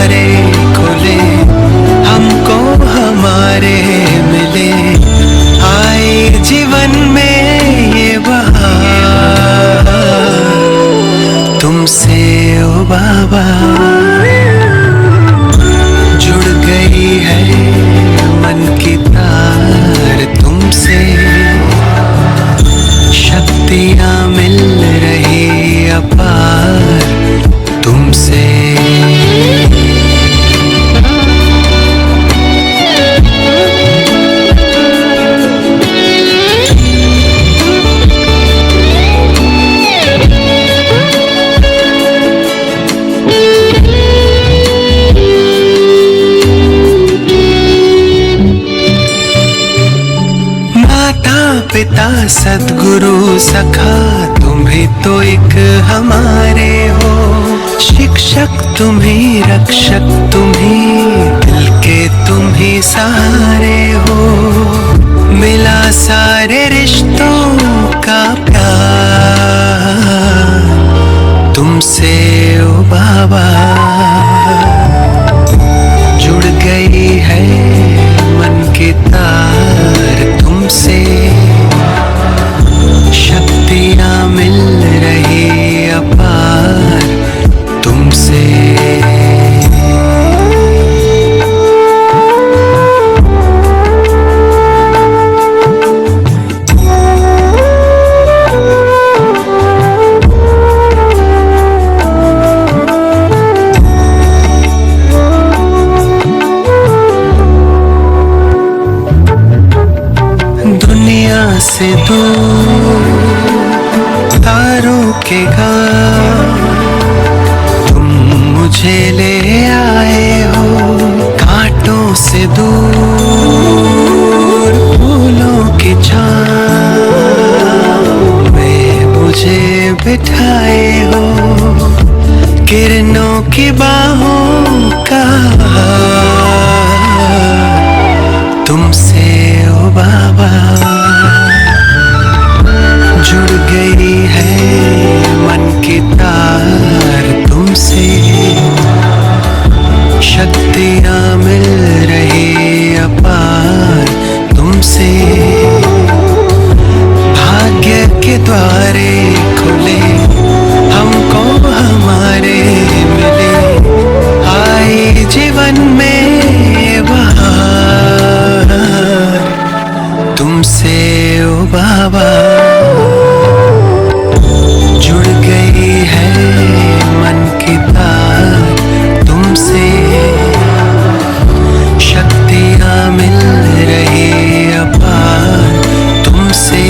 द्वारे खुले, हमको हमारे मिले, आए जीवन में ये बहार तुमसे ओ बाबा। जुड़ गई है मन की तार तुमसे, शक्तियाँ मिल रही अपार तुमसे। पिता सद्गुरु सखा तुम ही तो एक हमारे हो, शिक्षक तुम ही रक्षक तुम ही, दिल के तुम ही सहारे हो। मिला सारे रिश्तों का प्यार तुमसे ओ बाबा। जुड़ गई है मन की तार तुमसे, शक्तियाँ मिल रही अपार तुमसे। दुनिया से दूर तारों के गाँव तुम मुझे ले आए हो, कांटों से दूर फूलों की छाँव में मुझे बिठाए हो, किरणों की बाहों का तुमसे ओ बाबा। जुड़ गई है मन की तार तुमसे, शक्तियाँ मिल रही अपार तुमसे। भाग्य के द्वारे खुले, हमको हमारे मिले, आए जीवन में बहार तुमसे ओ बाबा। जुड़ गई है मन की तार तुमसे, शक्तियाँ मिल रही अपार तुमसे।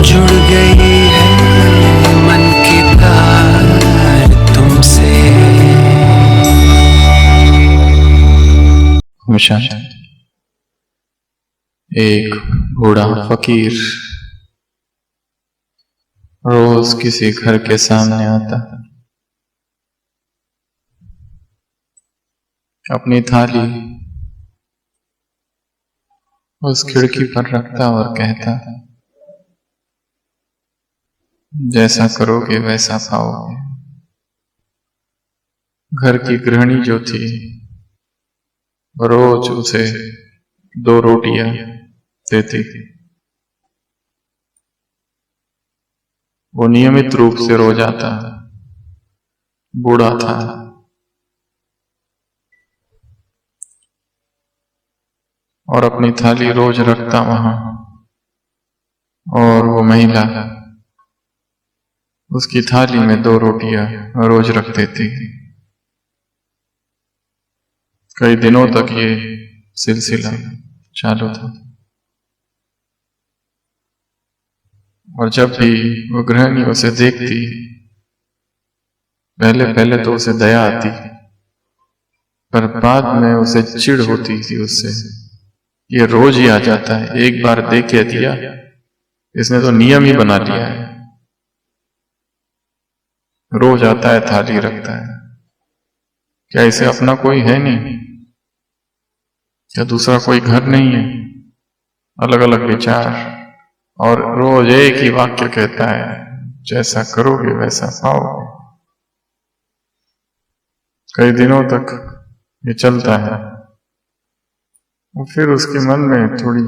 जुड़ गई है मन की तार तुमसे। एक बूढ़ा फकीर रोज किसी घर के सामने आता, अपनी थाली उस खिड़की पर रखता और कहता, जैसा करोगे वैसा पाओगे। घर की गृहिणी जो थी रोज उसे 2 रोटियां देती थी। वो नियमित रूप से रोज आता, बूढ़ा था, और अपनी थाली रोज रखता वहां, और वो महिला उसकी थाली में 2 रोटियां रोज रख देती। कई दिनों तक ये सिलसिला चालू था, और जब भी वो गृहिणी उसे देखती, पहले पहले तो उसे दया आती, पर बाद में उसे चिढ़ होती थी उससे। ये रोज ही आ जाता है, एक बार दे के दिया, इसने तो नियम ही बना लिया है, रोज आता है थाली रखता है। क्या इसे अपना कोई है नहीं? क्या दूसरा कोई घर नहीं है? अलग अलग विचार, और रोज एक ही वाक्य कहता है, जैसा करोगे वैसा पाओगे। कई दिनों तक ये चलता है और फिर उसके मन में थोड़ी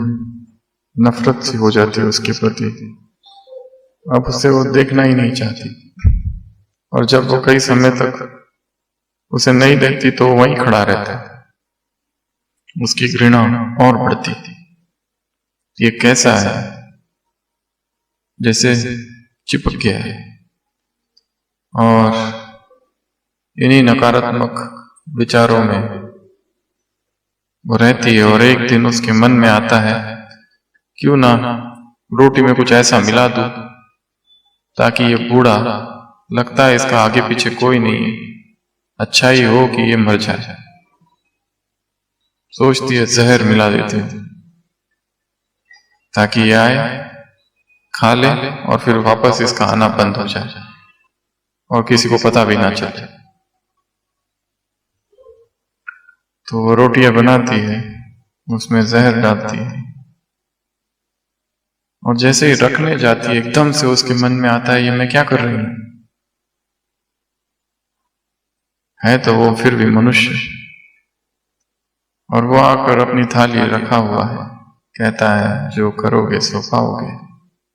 नफरत सी हो जाती है उसके प्रति। अब उसे वो देखना ही नहीं चाहती, और जब वो कई समय तक उसे नहीं देखती तो वो वहीं खड़ा रहता है, उसकी घृणा और बढ़ती थी। ये कैसा है, जैसे चिपक गया है और इन्हीं नकारात्मक विचारों में वो रहती है। और एक दिन उसके मन में आता है, क्यों ना रोटी में कुछ ऐसा मिला दूं ताकि ये बूढ़ा, लगता है इसका आगे पीछे कोई नहीं है, अच्छा ही हो कि ये मर जाए। सोचती है जहर मिला देते ताकि ये आए, खा ले और फिर वापस इसका आना बंद हो जाए और किसी को पता भी ना चले। तो वो रोटियां बनाती है, उसमें जहर डालती है, और जैसे ही रखने जाती है एकदम से उसके मन में आता है, ये मैं क्या कर रही हूं। है तो वो फिर भी मनुष्य, और वो आकर अपनी थाली रखा हुआ है, कहता है जो करोगे सो पाओगे,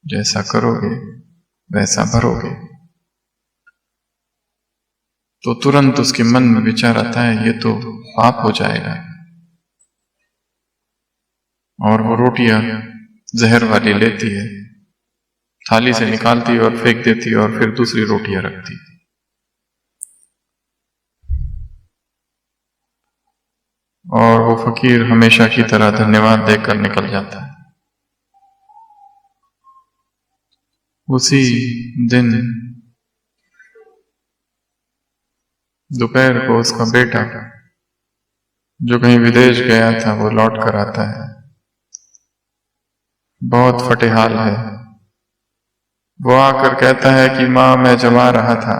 जैसा करोगे वैसा भरोगे। तो तुरंत उसके मन में विचार आता है, ये तो पाप हो जाएगा, और वो रोटियां जहर वाली लेती है, थाली से निकालती है और फेंक देती है, और फिर दूसरी रोटियां रखती है। और वो फकीर हमेशा की तरह धन्यवाद देकर निकल जाता है। उसी दिन दोपहर को उसका बेटा, जो कहीं विदेश गया था, वो लौट कर आता है। बहुत फटेहाल है। वो आकर कहता है कि माँ, मैं जमा रहा था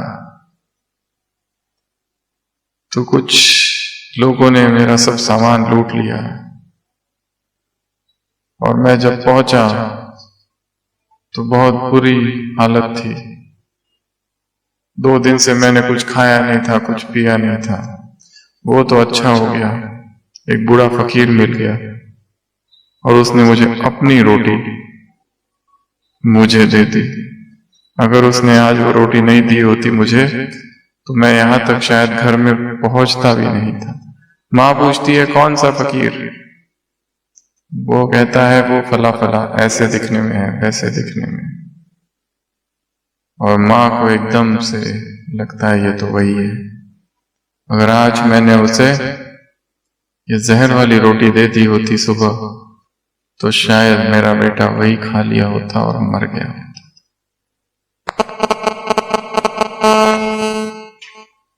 तो कुछ लोगों ने मेरा सब सामान लूट लिया, और मैं जब पहुंचा तो बहुत बुरी हालत थी। 2 दिन से मैंने कुछ खाया नहीं था, कुछ पिया नहीं था। वो तो अच्छा हो गया, एक बूढ़ा फकीर मिल गया और उसने मुझे अपनी रोटी मुझे दे दी। अगर उसने आज वो रोटी नहीं दी होती मुझे, तो मैं यहाँ तक शायद घर में पहुंचता भी नहीं था। माँ पूछती है, कौन सा फकीर? वो कहता है, वो फला फला, ऐसे दिखने में है, वैसे दिखने में। और माँ को एकदम से लगता है ये तो वही है। अगर आज मैंने उसे ये जहर वाली रोटी दे दी होती सुबह, तो शायद मेरा बेटा वही खा लिया होता और मर गया होता।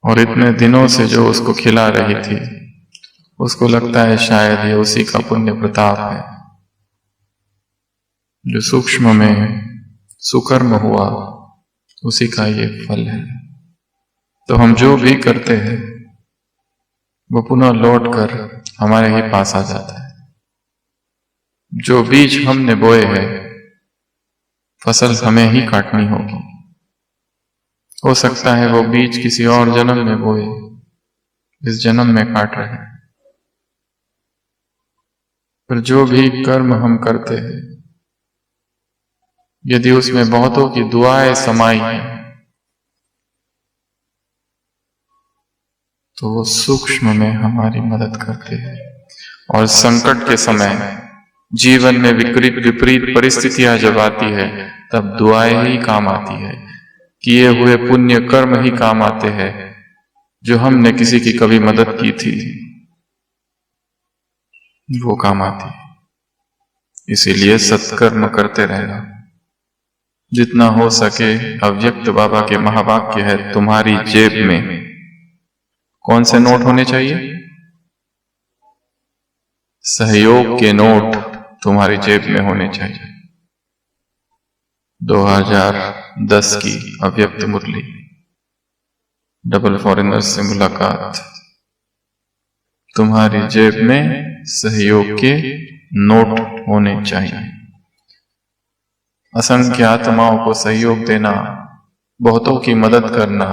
और इतने दिनों से जो उसको खिला रही थी, उसको लगता है शायद ये उसी का पुण्य प्रताप है, जो सूक्ष्म में सुकर्म हुआ, उसी का ये फल है। तो हम जो भी करते हैं वो पुनः लौट कर हमारे ही पास आ जाता है। जो बीज हमने बोए हैं, फसल हमें ही काटनी होगी। हो सकता है वो बीज किसी और जन्म में बोए, इस जन्म में काट रहे हैं। पर जो भी कर्म हम करते हैं, यदि उसमें बहुतों की दुआएं समाई हैं, तो वो सूक्ष्म में हमारी मदद करते हैं। और संकट के समय, जीवन में विपरीत परिस्थितियां जब आती है, तब दुआएं ही काम आती है। किए हुए पुण्य कर्म ही काम आते हैं, जो हमने किसी की कभी मदद की थी, वो काम आती है। इसीलिए सत्कर्म करते रहना। जितना हो सके, अव्यक्त बाबा के महावाक्य है, तुम्हारी जेब में कौन से नोट होने चाहिए? सहयोग के नोट तुम्हारी जेब में होने चाहिए। 2010 की अव्यक्त मुरली, डबल फॉरेनर्स से मुलाकात। तुम्हारी जेब में सहयोग के नोट होने चाहिए। असंख्य आत्माओं को सहयोग देना, बहुतों की मदद करना,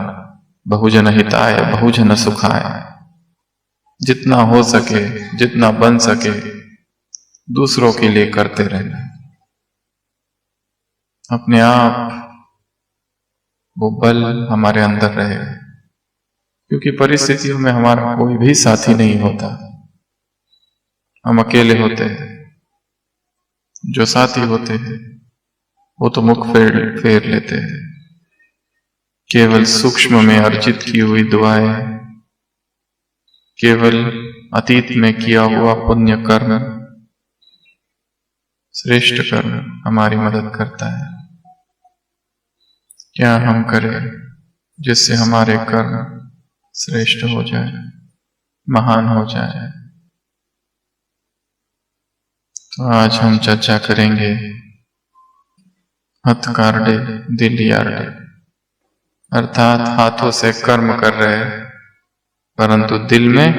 बहुजन हिताय बहुजन सुखाय। जितना हो सके, जितना बन सके, दूसरों के लिए करते रहना। अपने आप वो बल हमारे अंदर रहेगा, क्योंकि परिस्थितियों में हमारा कोई भी साथी नहीं होता, हम अकेले होते हैं। जो साथी होते हैं वो तो मुख फेर लेते हैं। केवल सूक्ष्म में अर्जित की हुई दुआएं, केवल अतीत में किया हुआ पुण्य कर्म, श्रेष्ठ कर्म हमारी मदद करता है। क्या हम करें जिससे हमारे कर्म श्रेष्ठ हो जाए, महान हो जाए? तो आज हम चर्चा करेंगे हथ कार्डे दिल यार्डे, अर्थात हाथों से कर्म कर रहे परंतु दिल में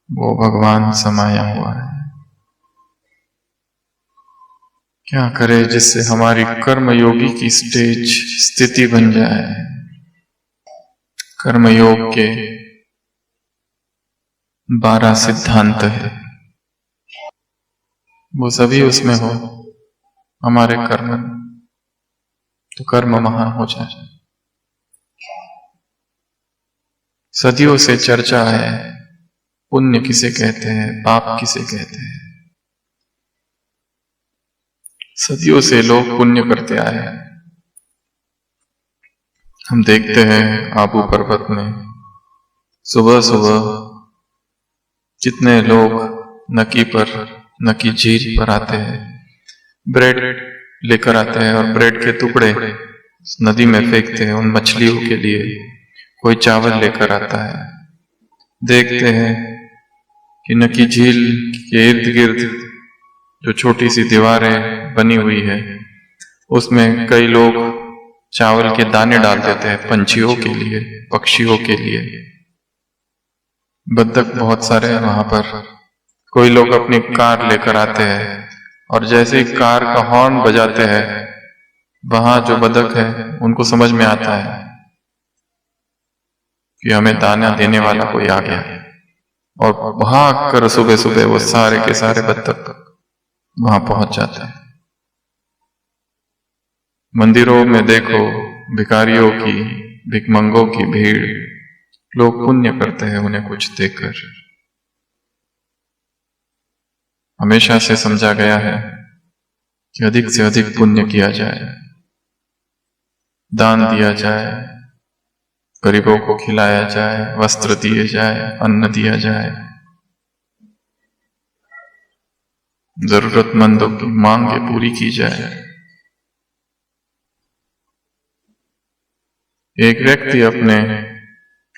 वो भगवान समाया हुआ है। क्या करें जिससे हमारी कर्मयोगी की स्थिति बन जाए? कर्मयोग के 12 सिद्धांत है, वो सभी उसमें हो हमारे कर्म, तो कर्म महान हो जाए। सदियों से चर्चा है पुण्य किसे कहते हैं, पाप किसे कहते हैं। सदियों से लोग पुण्य करते आए हैं। हम देखते हैं आबू पर्वत में सुबह सुबह कितने लोग नकी झील पर आते हैं, ब्रेड लेकर आते हैं और ब्रेड के टुकड़े नदी में फेंकते हैं उन मछलियों के लिए। कोई चावल लेकर आता है। देखते हैं कि नकी झील के इर्द गिर्द जो छोटी सी दीवारें बनी हुई है उसमें कई लोग चावल के दाने डाल देते हैं पंछियों के लिए, पक्षियों के लिए। बत्तख बहुत सारे हैं वहां पर। कोई लोग अपनी कार लेकर आते हैं और जैसे ही कार का हॉर्न बजाते हैं वहां जो बत्तख है उनको समझ में आता है कि हमें दाना देने वाला कोई आ गया, और भाग कर सुबह सुबह वो सारे के सारे बत्तख वहां पहुंच जाते हैं। मंदिरों में देखो भिखारियों की, भिखमंगों की भीड़, लोग पुण्य करते हैं उन्हें कुछ देकर। हमेशा से समझा गया है कि अधिक से अधिक पुण्य किया जाए, दान दिया जाए, गरीबों को खिलाया जाए, वस्त्र दिए जाए, अन्न दिया जाए, जरूरतमंदों की मांगे पूरी की जाए। एक व्यक्ति अपने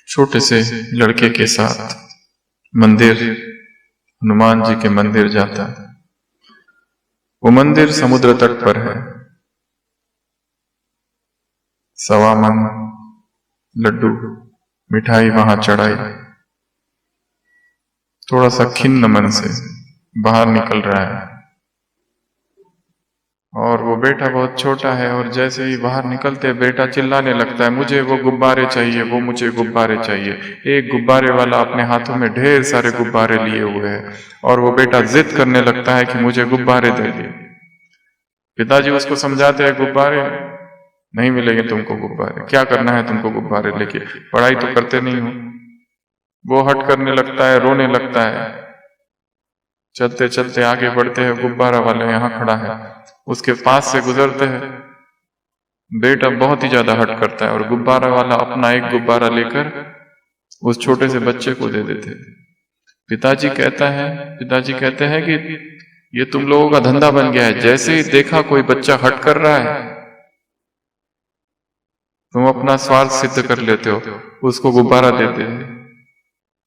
छोटे से लड़के के साथ मंदिर, हनुमान जी के मंदिर जाता है। वो मंदिर समुद्र तट पर है। 1.25 मन लड्डू मिठाई वहां चढ़ाई। थोड़ा सा खिन्न मन से बाहर निकल रहा है और वो बेटा बहुत छोटा है, और जैसे ही बाहर निकलते बेटा चिल्लाने लगता है, मुझे वो गुब्बारे चाहिए, वो मुझे गुब्बारे चाहिए। एक गुब्बारे वाला अपने हाथों में ढेर सारे गुब्बारे लिए हुए है और वो बेटा जिद करने लगता है कि मुझे गुब्बारे दे दिए। पिताजी उसको समझाते हैं गुब्बारे नहीं मिलेंगे तुमको, गुब्बारे क्या करना है तुमको गुब्बारे लेके, पढ़ाई तो करते नहीं हो। वो हट करने लगता है, रोने लगता है। चलते चलते आगे बढ़ते हैं, गुब्बारा वाला यहाँ खड़ा है, उसके पास से गुजरते हैं। बेटा बहुत ही ज्यादा हट करता है और गुब्बारा वाला अपना एक गुब्बारा लेकर उस छोटे से बच्चे को दे देते। पिताजी कहते हैं कि ये तुम लोगों का धंधा बन गया है, जैसे ही देखा कोई बच्चा हट कर रहा है तुम अपना स्वार्थ सिद्ध कर लेते हो, उसको गुब्बारा देते हो।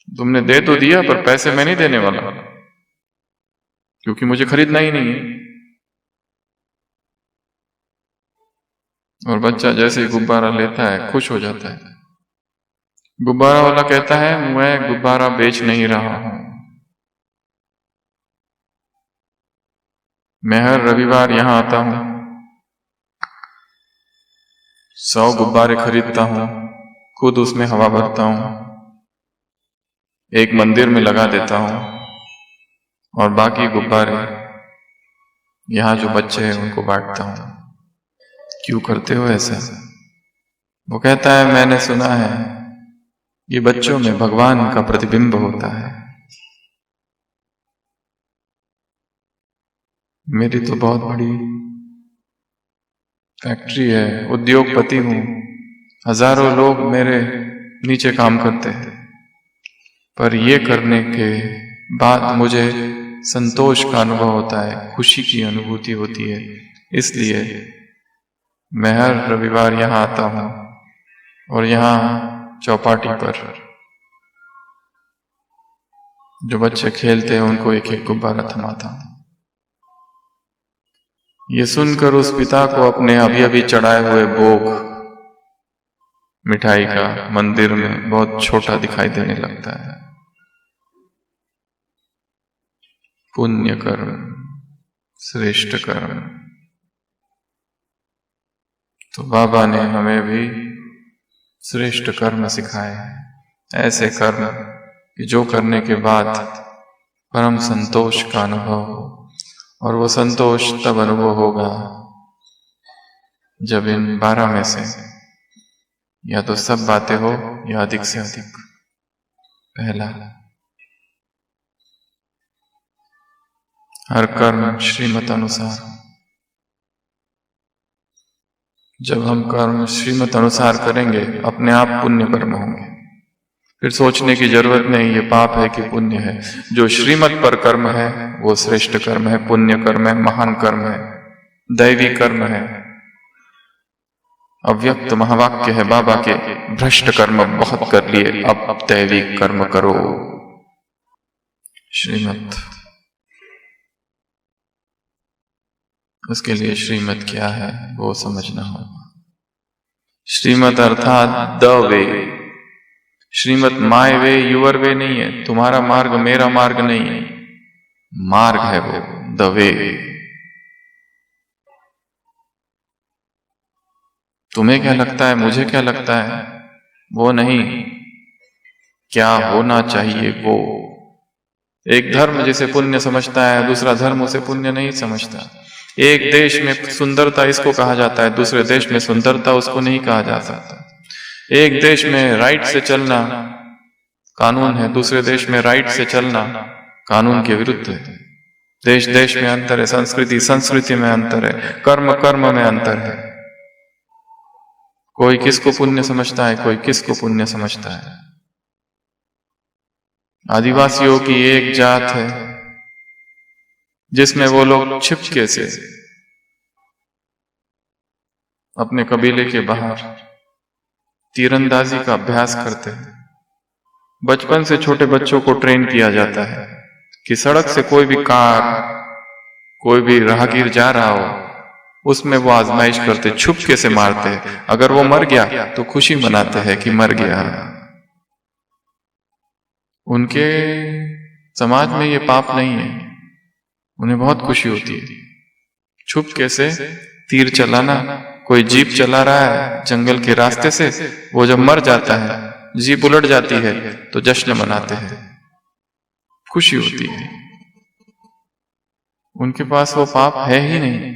तुमने दे तो दिया पर पैसे मैं नहीं देने वाला, क्योंकि मुझे खरीदना ही नहीं है। और बच्चा जैसे ही गुब्बारा लेता है खुश हो जाता है। गुब्बारा वाला कहता है मैं गुब्बारा बेच नहीं रहा हूं, मैं हर रविवार यहां आता हूं, 100 गुब्बारे खरीदता हूं खुद उसमें हवा भरता हूँ, एक मंदिर में लगा देता हूँ और बाकी गुब्बारे यहाँ जो बच्चे हैं उनको बांटता हूँ। क्यों करते हो ऐसा? वो कहता है, मैंने सुना है ये बच्चों में भगवान का प्रतिबिंब होता है। मेरी तो बहुत बड़ी फैक्ट्री है, उद्योगपति हूँ, हजारों लोग मेरे नीचे काम करते हैं, पर ये करने के बाद मुझे संतोष का अनुभव होता है, खुशी की अनुभूति होती है। इसलिए मैं हर रविवार यहाँ आता हूँ और यहाँ चौपाटी पर जो बच्चे खेलते हैं उनको एक एक गुब्बारा थमाता हूँ। ये सुनकर उस पिता को अपने अभी अभी चढ़ाए हुए भोग मिठाई का मंदिर में बहुत छोटा दिखाई देने लगता है। पुण्य कर्म, श्रेष्ठ कर्म। तो बाबा ने हमें भी श्रेष्ठ कर्म सिखाए हैं, ऐसे कर्म कि जो करने के बाद परम संतोष का अनुभव हो। और वो संतोष तब अनुभव होगा जब इन 12 में से या तो सब बातें हो या अधिक से अधिक। पहला, हर कर्म श्रीमत अनुसार। जब हम कर्म श्रीमत अनुसार करेंगे अपने आप पुण्य कर्म होंगे। फिर सोचने की जरूरत नहीं ये पाप है कि पुण्य है। जो श्रीमत पर कर्म है वो श्रेष्ठ कर्म है, पुण्य कर्म है, महान कर्म है, दैवी कर्म है। अव्यक्त महावाक्य है बाबा के, भ्रष्ट कर्म बहुत कर लिए, अब दैवी कर्म करो। श्रीमत, उसके लिए श्रीमत क्या है वो समझना होगा। श्रीमत अर्थात the way. Shrimat my way, your way नहीं है, तुम्हारा मार्ग मेरा मार्ग नहीं है, मार्ग है वो, द वे। तुम्हें क्या लगता है, मुझे क्या लगता है, वो नहीं, क्या होना चाहिए वो। एक धर्म जिसे पुण्य समझता है दूसरा धर्म उसे पुण्य नहीं समझता। एक देश में सुंदरता इसको कहा जाता है, दूसरे देश में सुंदरता उसको नहीं कहा जा सकता। एक देश में राइट से चलना कानून है, दूसरे देश में राइट से चलना कानून के विरुद्ध है। देश देश में अंतर है, संस्कृति संस्कृति में अंतर है, कर्म कर्म में अंतर है। कोई किसको पुण्य समझता है, कोई किसको पुण्य समझता है। आदिवासियों की एक जात है जिसमें वो लोग छिपके से अपने कबीले के बाहर तीरंदाजी का अभ्यास करते हैं। बचपन से छोटे बच्चों को ट्रेन किया जाता है कि सड़क से कोई भी कार, कोई भी राहगीर जा रहा हो उसमें वो आजमाइश करते, छुपके से मारते हैं। अगर वो मर गया तो खुशी मनाते हैं कि मर गया। उनके समाज में ये पाप नहीं है, उन्हें बहुत खुशी होती है छुपके से तीर चलाना। कोई जीप चला रहा है जंगल के रास्ते से, वो जब मर जाता है, जीप उलट जाती है तो जश्न मनाते हैं, खुशी होती है। उनके पास वो पाप है ही नहीं,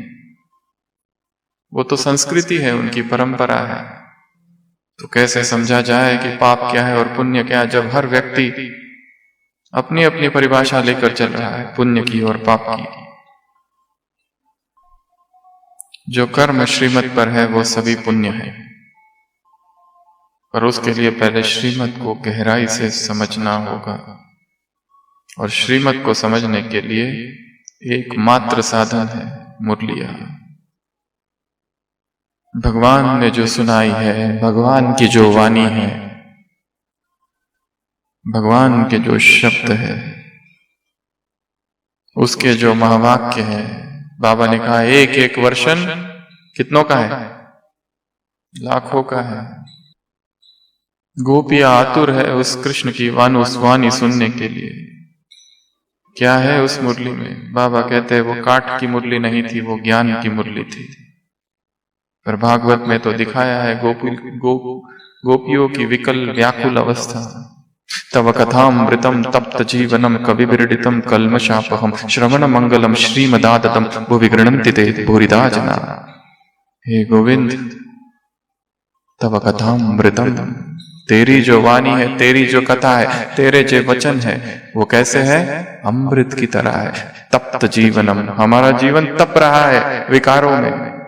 वो तो संस्कृति है, उनकी परंपरा है। तो कैसे समझा जाए कि पाप क्या है और पुण्य क्या है, जब हर व्यक्ति अपनी अपनी परिभाषा लेकर चल रहा है पुण्य की और पाप की। जो कर्म श्रीमत पर है वो सभी पुण्य है, पर उसके लिए पहले श्रीमत को गहराई से समझना होगा। और श्रीमत को समझने के लिए एकमात्र साधन है मुरलियां। भगवान ने जो सुनाई है, भगवान की जो वाणी है, भगवान के जो शब्द है, उसके जो महावाक्य है। बाबा ने कहा एक एक वर्षन कितनों का है, लाखों का है। गोपियां आतुर है उस कृष्ण की वाणी सुनने के लिए। क्या है उस मुरली में? बाबा कहते हैं वो काठ की मुरली नहीं थी, वो ज्ञान की मुरली थी। पर भागवत में तो दिखाया है गोपियों की विकल व्याकुल अवस्था। तव कथामृतम तप्त जीवनम कवि विरडितम कल्मषापहम श्रवण मंगलम श्रीमदादतम भुवि गृह्णन्ति ते भूरिदा जना। हे गोविंद, तव कथामृतम, तेरी जो वाणी है, तेरी जो कथा है, तेरे जो वचन है, वो कैसे है? अमृत की तरह है। तप्त जीवनम, हमारा जीवन तप रहा है विकारों में।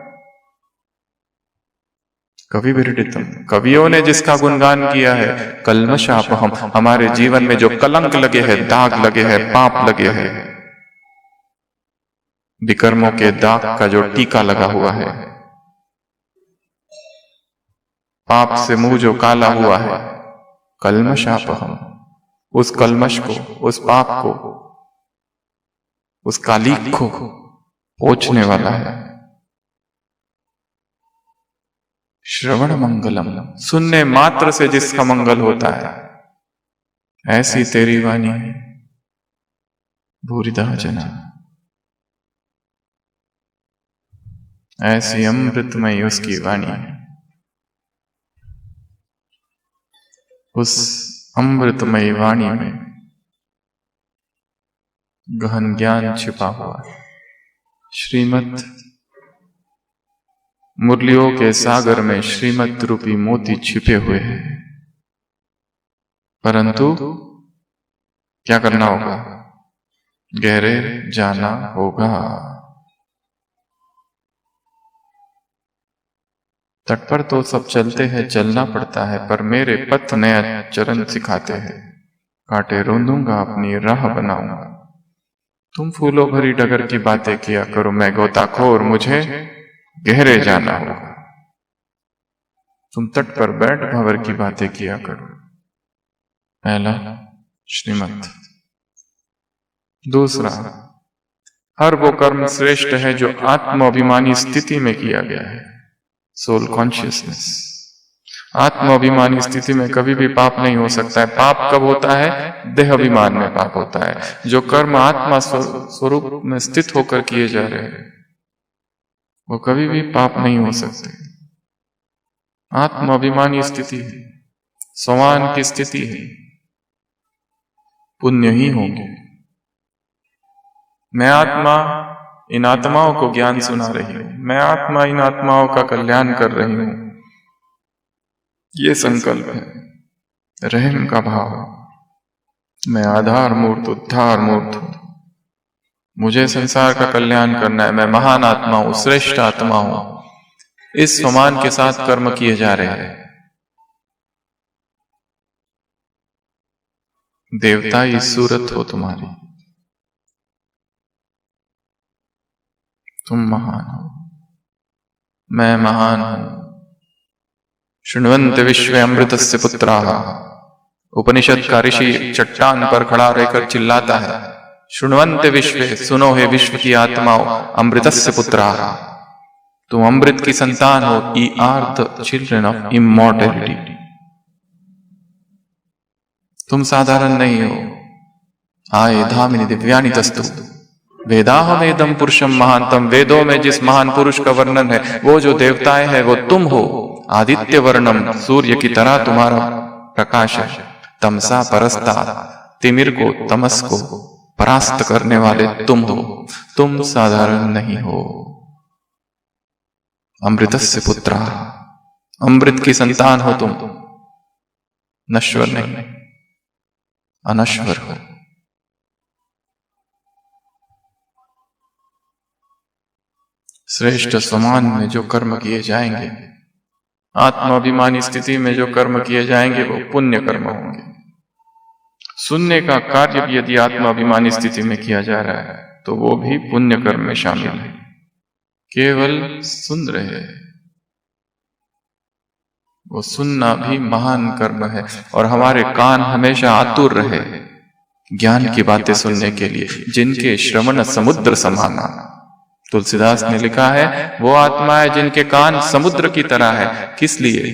कवि विरडितम, कवियों ने जिसका गुणगान किया है। कल्मषापहम, हमारे जीवन में जो कलंक लगे हैं, दाग लगे हैं, पाप लगे हैं, विकर्मों के दाग का जो टीका लगा हुआ है, पाप से मुंह जो काला हुआ है, कल्मषापहम, उस कल्मश को, उस पाप को, उस कालिक को पोंछने वाला है। श्रवण मंगलम, सुनने मात्र से जिसका मंगल होता है, ऐसी तेरी वाणी है। भूरिदा जना, ऐसी अमृतमयी उसकी वाणी है। उस अमृतमयी वाणी में गहन ज्ञान छिपा हुआ है। श्रीमत मुरलियों के सागर में श्रीमत रूपी मोती छिपे हुए हैं, परंतु क्या करना होगा? गहरे जाना होगा। तट पर तो सब चलते हैं, चलना पड़ता है, पर मेरे पथ नया चरण सिखाते हैं। कांटे रोंदूंगा, अपनी राह बनाऊंगा। तुम फूलों भरी डगर की बातें किया करो, मैं गोताखोर, मुझे गहरे जाना होगा। तुम तट पर बैठ भंवर की बातें किया करो। पहला श्रीमत। दूसरा, हर वो कर्म श्रेष्ठ है जो आत्माभिमानी स्थिति में किया गया है। Soul consciousness. आत्माभिमानी स्थिति में कभी भी पाप नहीं हो सकता है। पाप कब होता है? देह अभिमान में पाप होता है। जो कर्म आत्मा स्वरूप में स्थित होकर किए जा रहे हैं, वो कभी भी पाप नहीं हो सकते। आत्माभिमानी स्थिति है, समान की स्थिति है, पुण्य ही होंगे। मैं आत्मा इन आत्माओं को ज्ञान सुना रही हूं, मैं आत्मा इन आत्माओं का कल्याण कर रही हूं, ये संकल्प है, रहम का भाव। मैं आधार मूर्त उद्धार मूर्त हूं, मुझे संसार का कल्याण करना है, मैं महान आत्मा हूं, श्रेष्ठ आत्मा हूं। इस समान के साथ कर्म किए जा रहे हैं। देवता की सूरत हो तुम्हारी, तुम महान हो, मैं महान हूं। शृण्वन्त विश्व अमृतस्य पुत्राः। उपनिषद का ऋषि चट्टान पर खड़ा रहकर चिल्लाता है, शृण्वन्त विश्व, सुनो हे विश्व की आत्माओं, अमृतस्य पुत्राः, तुम अमृत की संतान हो। E R the children of immortality. तुम साधारण नहीं हो। आए धामिनी दिव्यानि तस्तु वेदाहमेदम पुरुषम महानतम। वेदों में जिस महान पुरुष का वर्णन है, वो जो देवताएं हैं, वो तुम हो। आदित्य वर्णम, सूर्य की तरह तुम्हारा प्रकाश है। तमसा परस्ता, तिमिर को, तमस को परास्त करने वाले तुम हो। तुम साधारण नहीं हो। अमृतस्य पुत्रा, अमृत की संतान हो तुम। नश्वर नहीं, अनश्वर हो। श्रेष्ठ समान में जो कर्म किए जाएंगे, आत्माभिमानी स्थिति में जो कर्म किए जाएंगे, वो पुण्य कर्म होंगे। सुनने का कार्य भी यदि आत्माभिमानी स्थिति में किया जा रहा है, तो वो भी पुण्य कर्म में शामिल है। केवल सुन रहे हैं, वो सुनना भी महान कर्म है। और हमारे कान हमेशा आतुर रहे ज्ञान की बातें सुनने के लिए, जिनके श्रवण समुद्र समाना। तुलसीदास ने लिखा है, वो आत्मा है जिनके कान समुद्र की तरह है। किस लिए?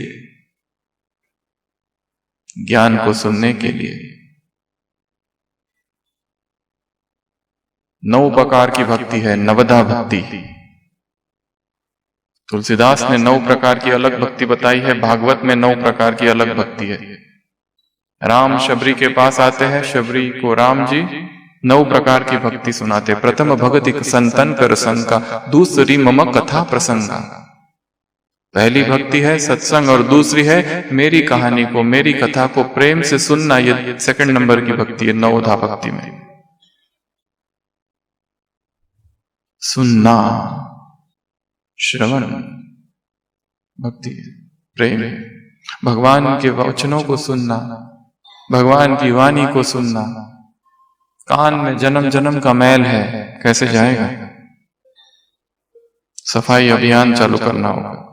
ज्ञान को सुनने के लिए। 9 प्रकार की भक्ति है, नवधा भक्ति। तुलसीदास ने 9 प्रकार की अलग भक्ति बताई है, भागवत में 9 प्रकार की अलग भक्ति है। राम शबरी के पास आते हैं, शबरी को राम जी 9 प्रकार की भक्ति सुनाते। प्रथम भगति संतन कर संगा, दूसरी मम कथा प्रसंगा। पहली भक्ति है सत्संग और दूसरी है मेरी कहानी को, मेरी कथा को प्रेम से सुनना। ये सेकंड नंबर की भक्ति है 9धा भक्ति में। सुनना, श्रवण भक्ति है, प्रेम है। भगवान के वचनों को सुनना, भगवान की वाणी को सुनना। कान में जन्म जन्म का मैल है, कैसे जाएगा? सफाई अभियान चालू करना होगा।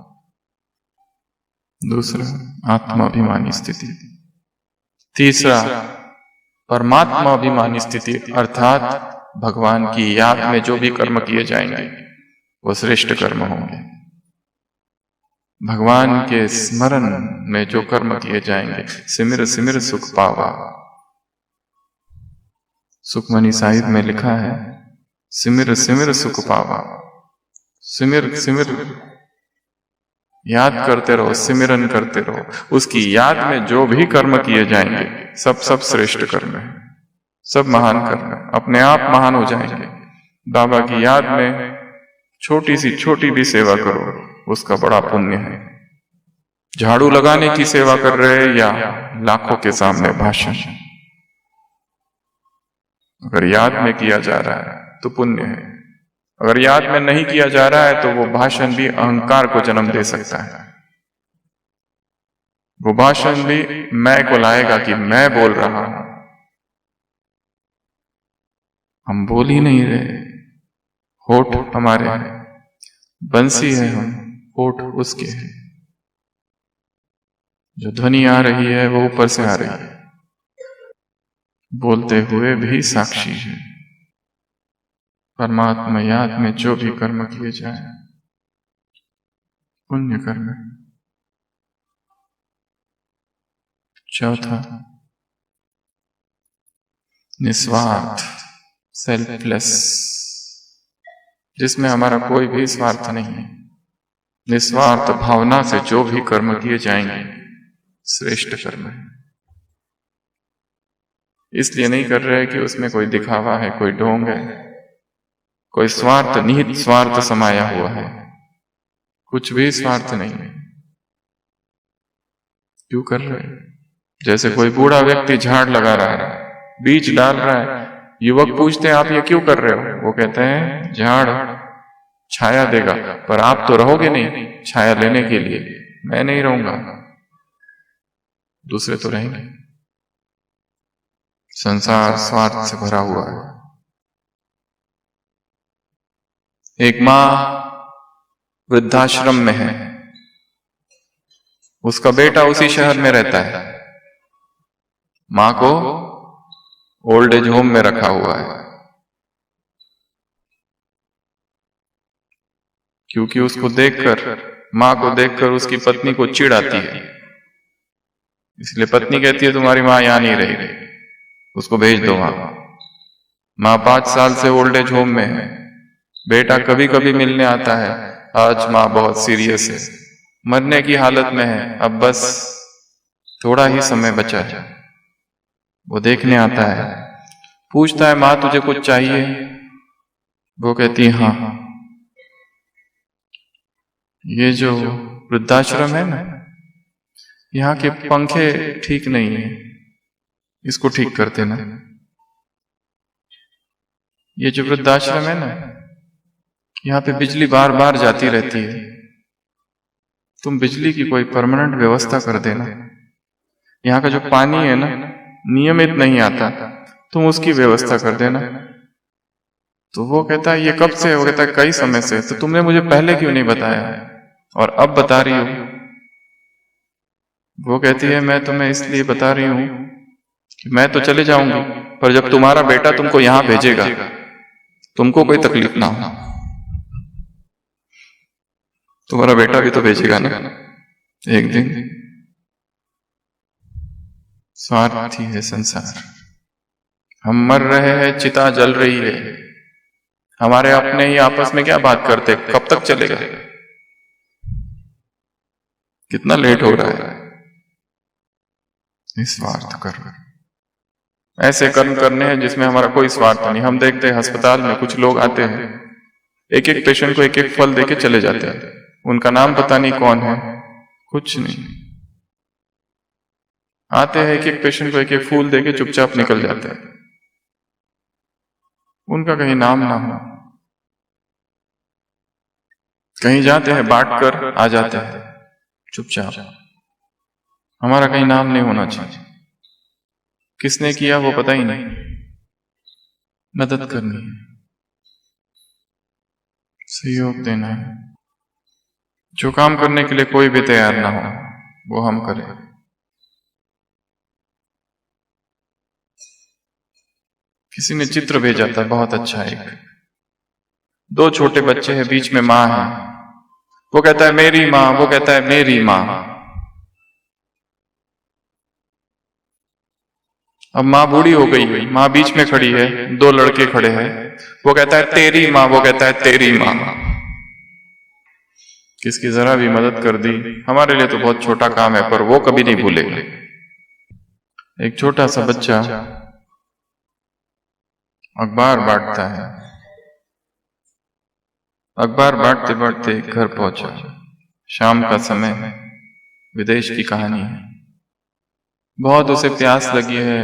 दूसरा, आत्माभिमानी स्थिति। तीसरा, परमात्मा अभिमानी स्थिति, अर्थात भगवान की याद में जो भी कर्म किए जाएंगे वो श्रेष्ठ कर्म होंगे। भगवान के स्मरण में जो कर्म किए जाएंगे, सिमिर सिमिर सुख पावा। सुखमणि साहिब में लिखा है, सिमिर सिमिर सुख पावा। सिमिर सिमिर याद करते रहो, सिमरन करते रहो। उसकी याद में जो भी कर्म किए जाएंगे सब श्रेष्ठ कर्म है, सब महान कर्म है, अपने आप महान हो जाएंगे। बाबा की याद में छोटी भी सेवा करो, उसका बड़ा पुण्य है। झाड़ू लगाने की सेवा कर रहे या लाखों के सामने भाषण, अगर याद में किया जा रहा है तो पुण्य है। अगर याद में नहीं किया जा रहा है तो वो भाषण भी अहंकार को जन्म दे सकता है। वो भाषण भी मैं को लाएगा कि मैं बोल रहा हूं। हम बोल ही नहीं रहे, होठ हमारे हैं, बंसी है हम, होठ उसके हैं। जो ध्वनि आ रही है वो ऊपर से आ रही है, बोलते हुए भी साक्षी है। परमात्मा याद में जो भी कर्म किए जाए पुण्य कर्म है। चौथा, निस्वार्थ, सेल्फलेस, जिसमें हमारा कोई भी स्वार्थ नहीं है। निस्वार्थ भावना से जो भी कर्म किए जाएंगे श्रेष्ठ कर्म है। इसलिए नहीं कर रहे कि उसमें कोई दिखावा है, कोई ढोंग है, कोई स्वार्थ, निहित स्वार्थ समाया हुआ है। कुछ भी स्वार्थ नहीं है। क्यों कर रहे हैं? जैसे कोई बूढ़ा व्यक्ति झाड़ लगा रहा है, बीज डाल रहा है, युवक पूछते हैं आप ये क्यों कर रहे हो? वो कहते हैं झाड़ छाया देगा, पर आप तो रहोगे नहीं छाया लेने के लिए। मैं नहीं रहूंगा, दूसरे तो रहेंगे। संसार स्वार्थ से भरा हुआ है। एक मां वृद्धाश्रम में है, उसका बेटा उसी शहर में रहता है। मां को ओल्ड एज होम में रखा हुआ है, क्योंकि उसको देखकर, मां को देखकर उसकी पत्नी को चिढ़ आती है। इसलिए पत्नी कहती है तुम्हारी मां यहां नहीं रहेगी, उसको भेज दो वहां। मां 5 साल से ओल्ड एज होम में है। बेटा कभी कभी मिलने आता है। आज मां बहुत सीरियस है, मरने की हालत में है, अब बस थोड़ा ही समय बचा है। वो देखने आता है, पूछता है मां तुझे कुछ चाहिए? वो कहती है हाँ। ये जो वृद्धाश्रम है ना, यहाँ के पंखे ठीक नहीं है, इसको ठीक कर देना। ये जो वृद्धाश्रम है ना, यहाँ पे बिजली बार बार जाती रहती है, तुम बिजली की कोई परमानेंट व्यवस्था कर देना। यहाँ का जो पानी है ना, नियमित नहीं आता, तुम उसकी व्यवस्था कर देना। तो वो कहता है ये कब से? वो कहता है कई समय से। तो तुमने मुझे पहले क्यों नहीं बताया और अब बता रही हो? वो कहती है मैं तुम्हें इसलिए बता रही हूं कि मैं तो चले जाऊंगी, पर जब तुम्हारा बेटा तुमको यहां भेजेगा, तुमको कोई तकलीफ ना हो। तुम्हारा बेटा भी तो भेजेगा ना एक दिन। स्वार्थी है संसार। हम मर रहे हैं, चिता जल रही है, हमारे अपने ही आपस में क्या बात करते, कब तक चलेगा? कितना लेट हो रहा है। निस्वार्थ कर्म, ऐसे कर्म करने हैं जिसमें हमारा कोई स्वार्थ नहीं। हम देखते हैं अस्पताल में कुछ लोग आते हैं, एक एक पेशेंट को एक एक फल देके चले जाते हैं, उनका नाम पता नहीं कौन है, कुछ नहीं। आते हैं एक एक पेशेंट को एक एक फूल देके चुपचाप निकल जाते हैं, उनका कहीं नाम ना हो। कहीं जाते हैं बांट कर आ जाते हैं चुपचाप, हमारा कहीं नाम नहीं होना चाहिए। किसने किया वो पता ही नहीं, मदद करनी है, सहयोग देना है। जो काम करने के लिए कोई भी तैयार ना हो वो हम करें। किसी ने चित्र भेजा था बहुत अच्छा, एक दो छोटे बच्चे हैं, बीच में माँ है, वो कहता है मेरी माँ, वो कहता है मेरी माँ। अब माँ बूढ़ी हो गई, माँ बीच में खड़ी है, दो लड़के खड़े हैं, वो कहता है तेरी माँ, वो कहता है तेरी माँ। किसकी जरा भी मदद कर दी, हमारे लिए तो बहुत छोटा काम है, पर वो कभी नहीं भूलेगा। एक छोटा सा बच्चा अखबार बांटता है, अखबार बांटते बांटते घर पहुंचा, शाम का समय, विदेश की कहानी है, बहुत उसे प्यास लगी है,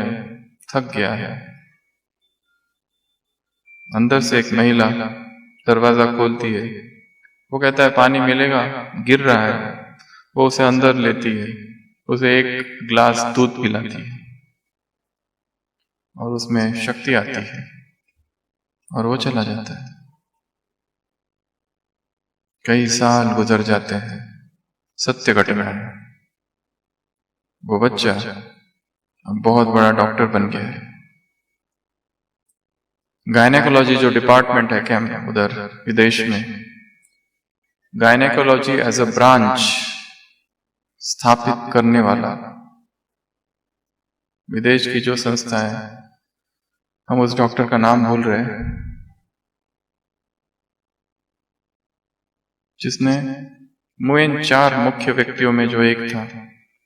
थक गया है। अंदर से एक महिला दरवाजा खोलती है, वो कहता है पानी मिलेगा, गिर रहा है। वो उसे अंदर लेती है, उसे एक ग्लास दूध पिलाती है और उसमें शक्ति आती है और वो चला जाता है। कई साल गुजर जाते हैं, सत्य घटना है। वो बच्चा अब बहुत बड़ा डॉक्टर बन गया है। गायनेकोलॉजी जो डिपार्टमेंट है कैंप उधर विदेश में, गायनेकोलॉजी एज अ ब्रांच स्थापित करने वाला विदेश की जो संस्था है, हम उस डॉक्टर का नाम भूल रहे हैं, जिसने मुइन 4 मुख्य व्यक्तियों में जो एक था,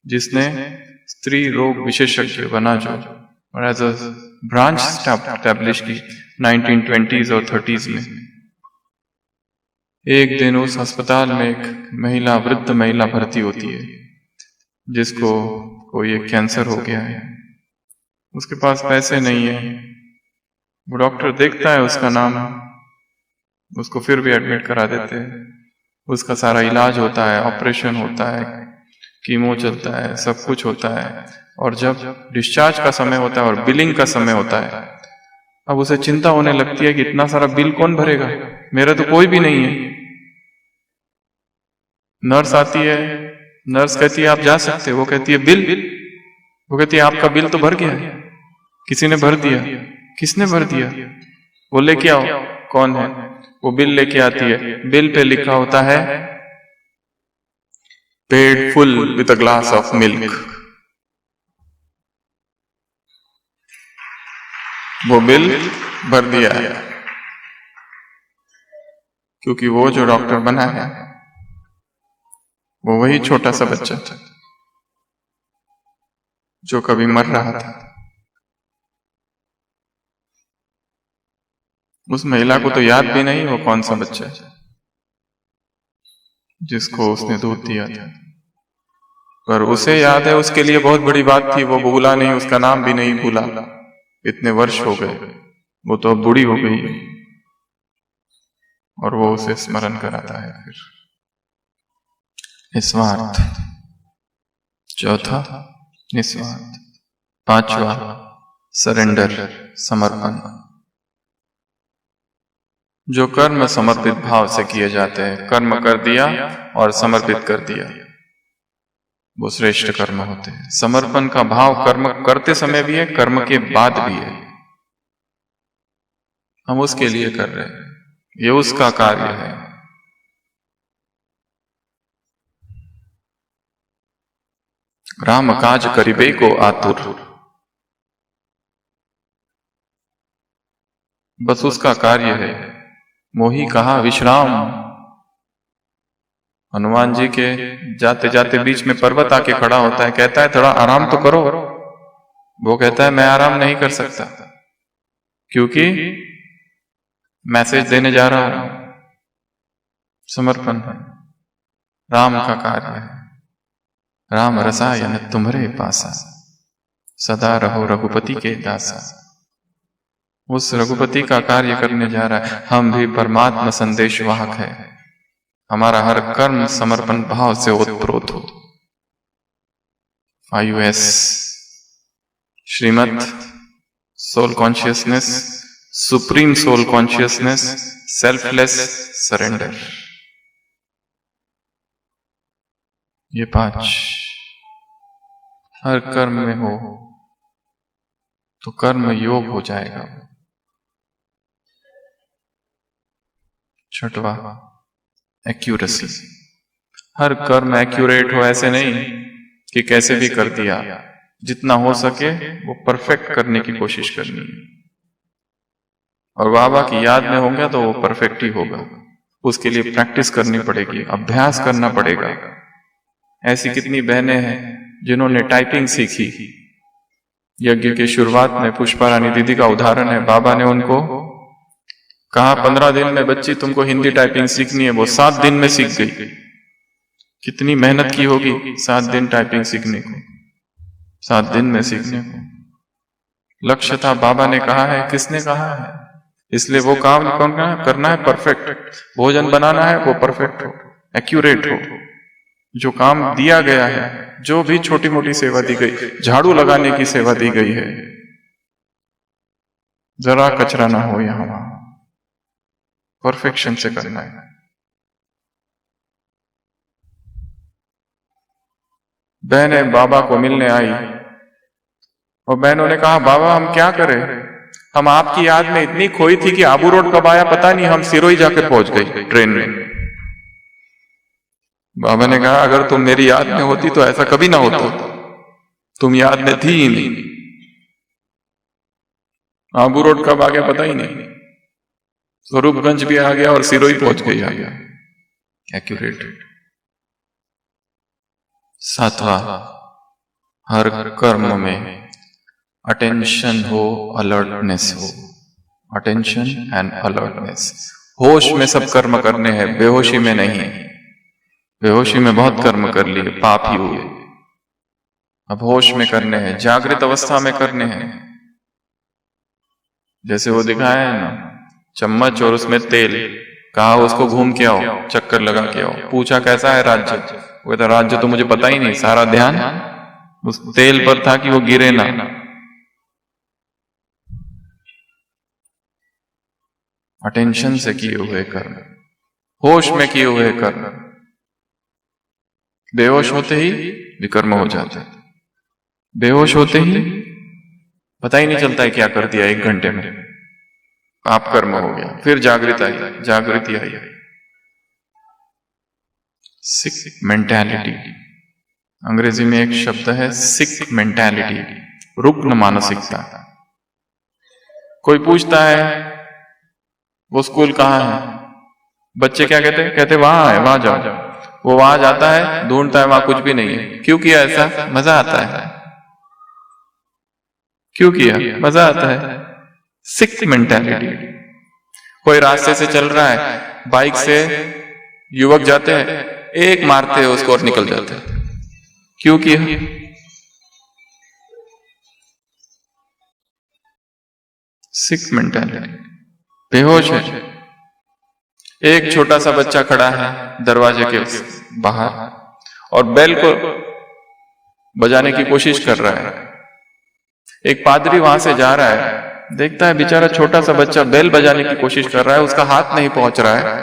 जिसने स्त्री रोग विशेषज्ञ बना, जो और एज अ ब्रांच स्टैब्लिश की 1920s और 30s में। एक दिन उस अस्पताल में एक महिला, वृद्ध महिला भर्ती होती है, जिसको कोई एक कैंसर हो गया है, उसके पास पैसे नहीं है। वो डॉक्टर देखता है उसका नाम, उसको फिर भी एडमिट करा देते हैं। उसका सारा इलाज होता है, ऑपरेशन होता है, कीमो चलता है, सब कुछ होता है। और जब डिस्चार्ज का समय होता है और बिलिंग का समय होता है, अब उसे चिंता होने लगती है कि इतना सारा बिल कौन भरेगा, मेरा तो कोई भी नहीं है। नर्स आती है, नर्स कहती है आप जा सकते, वो कहती है बिल, वो कहती है आपका बिल तो भर गया, किसी ने भर दिया। किसने भर दिया? वो लेके आओ। कौन है? वो बिल लेके आती है, बिल पे लिखा होता है paid full with a glass of milk. वो बिल भर दिया है, क्योंकि वो जो डॉक्टर बना है वो वही छोटा सा बच्चा था जो कभी मर रहा था। उस महिला को तो याद भी नहीं वो कौन सा बच्चा है जिसको उसने दूध दिया था, पर उसे याद है, उसके लिए बहुत बड़ी बात थी। वो भूला नहीं, उसका नाम भी नहीं भूला। इतने वर्ष हो गए, वो तो अब बूढ़ी हो गई और वो उसे स्मरण कराता है। फिर निस्वार्थ, चौथा निस्वार्थ, पांचवा सरेंडर, समर्पण। जो कर्म समर्पित भाव से किए जाते हैं, कर्म कर दिया और समर्पित कर दिया, वो श्रेष्ठ कर्म होते हैं। समर्पण का भाव कर्म करते समय भी है, कर्म के बाद भी है। हम उसके लिए कर रहे हैं, ये उसका कार्य है। राम काज करिबे को आतुर, बस उसका कार्य है। मोही कहा विश्राम, हनुमान जी के जाते जाते बीच में पर्वत आके खड़ा होता है, कहता है थोड़ा आराम तो करो। वो कहता है मैं आराम नहीं कर सकता, क्योंकि मैसेज देने जा रहा हूं। समर्पण है, राम का कार्य है। राम रसायन तुम्हारे पासा, सदा रहो रघुपति के दासा। उस रघुपति का कार्य करने जा रहा है। हम भी परमात्मा संदेश वाहक है। हमारा हर कर्म समर्पण भाव से ओतप्रोत हो। 5S Shrimat soul consciousness, supreme soul consciousness, selfless surrender. ये 5 हर कर्म में हो तो कर्म योग हो जाएगा। 6वां एक्यूरेसी। हर कर्म एक्यूरेट हो ऐसे नहीं कि कैसे भी कर दिया, जितना हो सके वो परफेक्ट करने की कोशिश करनी है। और बाबा की याद में होगा तो वो परफेक्ट ही होगा। उसके लिए प्रैक्टिस करनी पड़ेगी, अभ्यास करना पड़ेगा। ऐसी कितनी बहनें हैं जिन्होंने टाइपिंग सीखी। यज्ञ की शुरुआत में पुष्पा रानी दीदी का उदाहरण है। बाबा ने उनको कहा 15 दिन में बच्ची तुमको हिंदी टाइपिंग सीखनी है। वो 7 दिन में सीख गई। कितनी मेहनत की होगी 7 दिन टाइपिंग सीखने को, 7 दिन में सीखने को। लक्ष्य था, बाबा ने कहा है, किसने कहा है, इसलिए वो काम करना है परफेक्ट। भोजन बनाना है वो परफेक्ट हो, एक्यूरेट हो। जो काम दिया गया है, जो भी छोटी मोटी सेवा दी गई, झाड़ू लगाने की सेवा दी गई है, जरा कचरा ना हो यहां वहां, परफेक्शन से करना है। बहनें बाबा को मिलने आई और बहनों ने कहा बाबा हम क्या करें, हम आपकी याद में इतनी खोई थी कि आबू रोड कब आया पता नहीं, हम सिरोही जाकर पहुंच गई ट्रेन में। बाबा ने कहा अगर तुम मेरी याद में होती तो ऐसा कभी ना होता, तुम याद में थी ही नहीं। आबू रोड कब आ गया पता ही नहीं, स्वरूपगंज भी आ गया और सिरोही पहुंच गई आ गया। एक्यूरेट। 7वां हर कर्म में अटेंशन हो, अलर्टनेस हो। Attention and alertness. होश में सब कर्म करने हैं, बेहोशी में नहीं। बेहोशी में बहुत कर्म कर लिए, पाप ही हुए। अब होश में करने हैं, जागृत अवस्था में करने हैं। जैसे वो दिखाया है ना, चम्मच और उसमें तेल, कहा उसको घूम के आओ, चक्कर लगा के आओ। पूछा कैसा है राज्य, वो कहता राज्य तो मुझे पता ही नहीं, सारा ध्यान उस तेल पर था कि वो गिरे ना। अटेंशन से किए हुए कर्म, होश में किए हुए कर्म। बेहोश होते ही विकर्म हो जाते, बेहोश होते ही पता ही नहीं चलता है क्या कर दिया 1 घंटे में, पाप कर्म हो गया। फिर जागृति आई। सिक मेंटालिटी, अंग्रेजी में एक शब्द है सिक मेंटालिटी, रुग्ण मानसिकता। कोई पूछता है वो स्कूल कहाँ है, बच्चे क्या कहते वहां है, वहां जाओ। वो वहां जाता है, ढूंढता है, वहां कुछ भी नहीं है। क्यों किया ऐसा? मजा आता है। क्यों किया? मजा आता है। सिक मेंटालिटी। कोई रास्ते से चल रहा है, बाइक से युवक जाते हैं, एक मारते हैं उसको और निकल जाते हैं। क्यों किया? सिक मेंटालिटी, बेहोश है। एक छोटा सा बच्चा खड़ा है दरवाजे के बाहर और बेल को बजाने की कोशिश कर रहा है। एक पादरी वहां से जा रहा है, देखता है बेचारा छोटा सा बच्चा बेल बजाने की कोशिश कर रहा है, उसका हाथ नहीं पहुंच रहा है।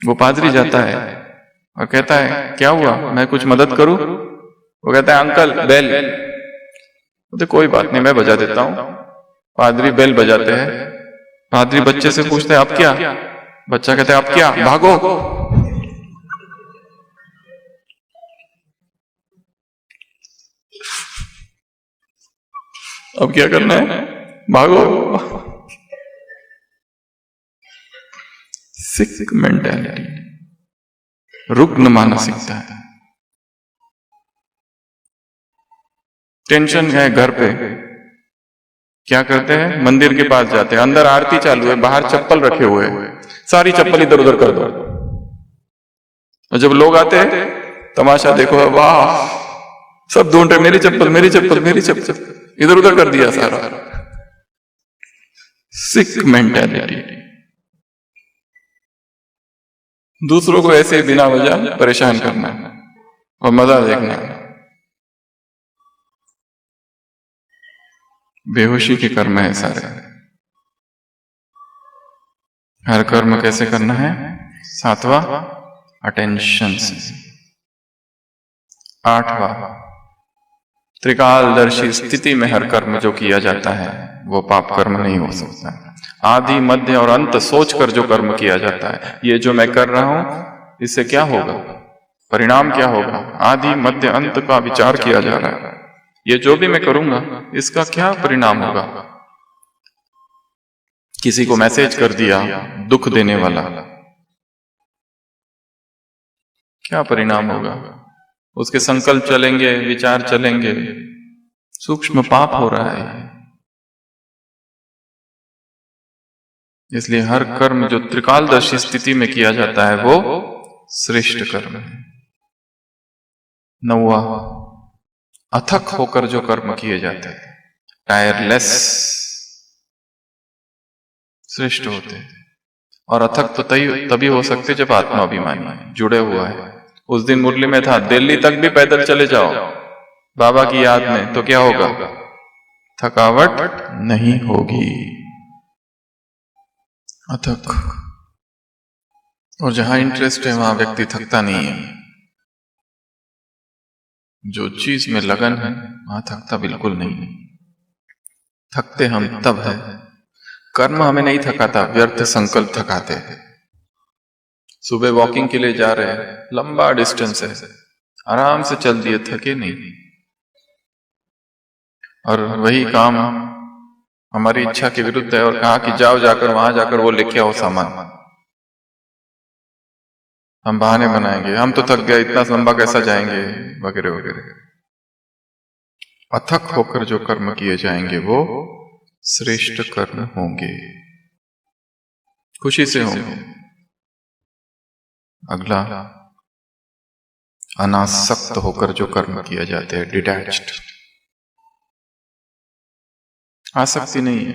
वो पादरी जाता है और कहता है क्या हुआ, मैं कुछ मदद करूं? वो कहता है अंकल बेल। तो कोई बात नहीं, मैं बजा देता हूं। पादरी बेल बजाते हैं। पादरी बच्चे से पूछते हैं अब क्या? बच्चा कहता है अब क्या, भागो। अब क्या करना है? भागो। सिक मेंटालिटी। रुग्ण मानसिकता है। टेंशन है घर पे, क्या करते हैं, मंदिर के पास जाते हैं, अंदर आरती चालू है, बाहर चप्पल रखे हुए हैं, सारी चप्पल इधर उधर कर दो, और जब लोग आते हैं तमाशा देखो, वाह, सब ढूंढ रहे मेरी चप्पल मेरी चप्पल मेरी चप्पल, इधर उधर कर दिया सारा। सिक मेंटालिटी। दूसरों को ऐसे बिना वजह परेशान करना और मजा देखना। बेहोशी के कर्म है सारे। हर कर्म कैसे करना है? 7वां अटेंशन से। 8वां त्रिकालदर्शी स्थिति में हर कर्म जो किया जाता है वो पाप कर्म नहीं हो सकता। आदि मध्य और अंत सोचकर जो कर्म किया जाता है, ये जो मैं कर रहा हूं इससे क्या होगा, परिणाम क्या होगा, आदि मध्य अंत का विचार किया जा रहा है। ये जो भी मैं करूंगा इसका क्या परिणाम होगा। किसी को मैसेज कर दिया दुख देने वाला, क्या परिणाम होगा, उसके संकल्प चलेंगे, विचार चलेंगे, सूक्ष्म पाप हो रहा है। इसलिए हर कर्म जो त्रिकालदर्शी स्थिति में किया जाता है वो श्रेष्ठ कर्म है। 9वां अथक होकर जो कर्म किए जाते हैं, टायरलेस, श्रेष्ठ होते हैं। और अथक तो तभी हो सकते जब आत्माभिमानी जुड़े हुआ है। उस दिन मुरली में था, दिल्ली तक भी पैदल चले जाओ बाबा की याद में तो क्या होगा, थकावट नहीं होगी। अथक, और जहां इंटरेस्ट है वहां व्यक्ति थकता नहीं है। जो चीज में लगन है वहां थकता बिल्कुल नहीं। थकते हम तब है, कर्म हमें नहीं थकाता, व्यर्थ संकल्प थकाते हैं। सुबह वॉकिंग के लिए जा रहे हैं, लंबा डिस्टेंस है, आराम से चल दिए, थके नहीं। और वही काम हमारी इच्छा के विरुद्ध है और कहा कि जाओ जाकर वहां जाकर वो लेके आओ सामान। हम बहाने बनाएंगे, हम तो थक गए, इतना लंबा कैसा जाएंगे, वगैरह वगैरह। अथक होकर जो कर्म किए जाएंगे वो श्रेष्ठ कर्म होंगे, खुशी से होंगे। अगला अनासक्त होकर जो कर्म किया जाते हैं, डिटैच्ड, आसक्ति नहीं है,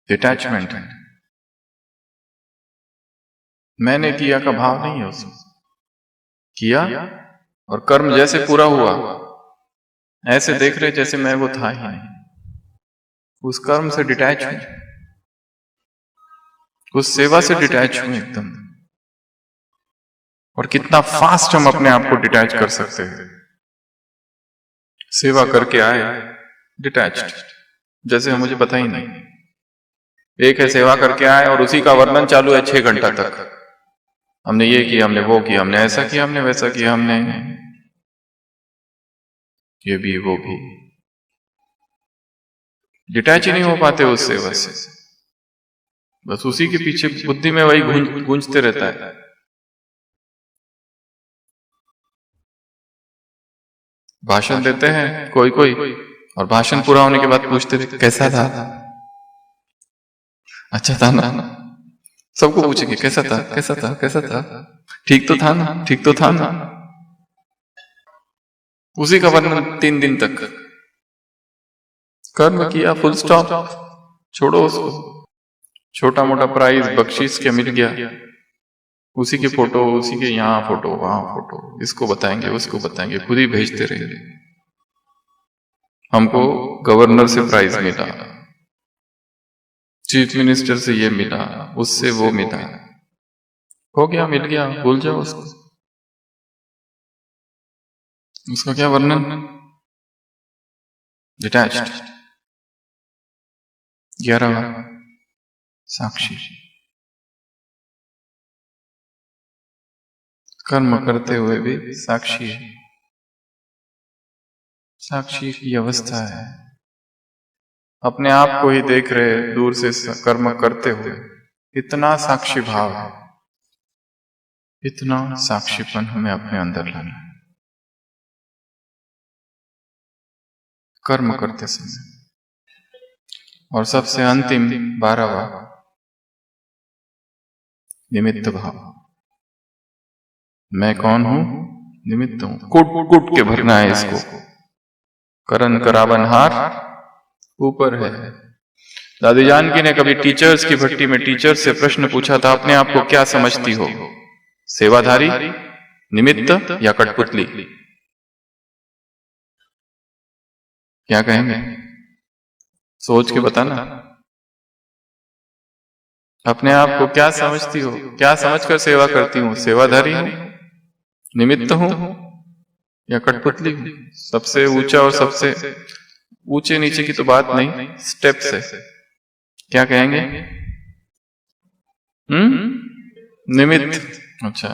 डिटैचमेंट है। मैंने किया का भाव नहीं है उसमें, किया और कर्म जैसे पूरा हुआ ऐसे देख रहे जैसे मैं वो था ही नहीं। उस कर्म से डिटैच हूं, उस सेवा से डिटैच हूं एकदम। और कितना फास्ट हम अपने आप को डिटैच कर सकते हैं। सेवा करके आए डिटैच्ड, जैसे मुझे पता ही नहीं। एक है सेवा करके आए और उसी का वर्णन चालू है 6 घंटा तक। हमने ये किया, हमने वो किया, हमने ऐसा किया, हमने वैसा किया, हमने ये भी वो भी। डिटैच ही नहीं हो पाते उस सेवा से, बस उसी के पीछे बुद्धि में वही गूंजते रहता है। भाषण देते हैं कोई कोई, और भाषण पूरा होने के बाद पूछते थे कैसा था, अच्छा था ना, सबको पूछेंगे कैसा था, कैसा था, कैसा था, ठीक तो था ना, ठीक तो था ना। उसी का वर्णन 3 दिन तक। कर्म किया, फुल स्टॉप, छोड़ो उसको। छोटा मोटा प्राइज बख्शीश के मिल गया, उसी के फोटो, उसी के यहाँ फोटो, वहां फोटो, इसको बताएंगे, उसको बताएंगे, खुद ही भेजते रहेंगे। हमको गवर्नर से प्राइज मिला, चीफ मिनिस्टर से ये मिला, उससे वो मिला, हो गया, मिल गया, भूल जाओ उसको। उसका क्या वर्णन, डिटैच्ड। 11वां साक्षी, कर्म करते हुए भी साक्षी है। साक्षी की अवस्था है, अपने आप को ही देख रहे, दूर से कर्म करते हुए, इतना साक्षी भाव है। इतना साक्षीपन हमें अपने अंदर लाना है कर्म करते समय। और सबसे अंतिम 12वां निमित्त भाव। मैं कौन हूं? निमित्त हूं। कुट कुट के भरना है इसको। करन करावनहार ऊपर है। दादी जानकी ने कभी टीचर्स की भट्टी में टीचर से प्रश्न पूछा था, अपने आप को क्या समझती हो, सेवाधारी, निमित्त या कठपुतली? क्या कहेंगे? सोच के बताना। अपने आप को क्या समझती हो? क्या समझकर सेवा करती हूं? सेवाधारी हूं, निमित्त हूं या कठपुतली हूं? सबसे ऊंचा और सबसे ऊंचे नीचे की तो बात नहीं, स्टेप्स है। क्या कहेंगे? निमित्त। अच्छा,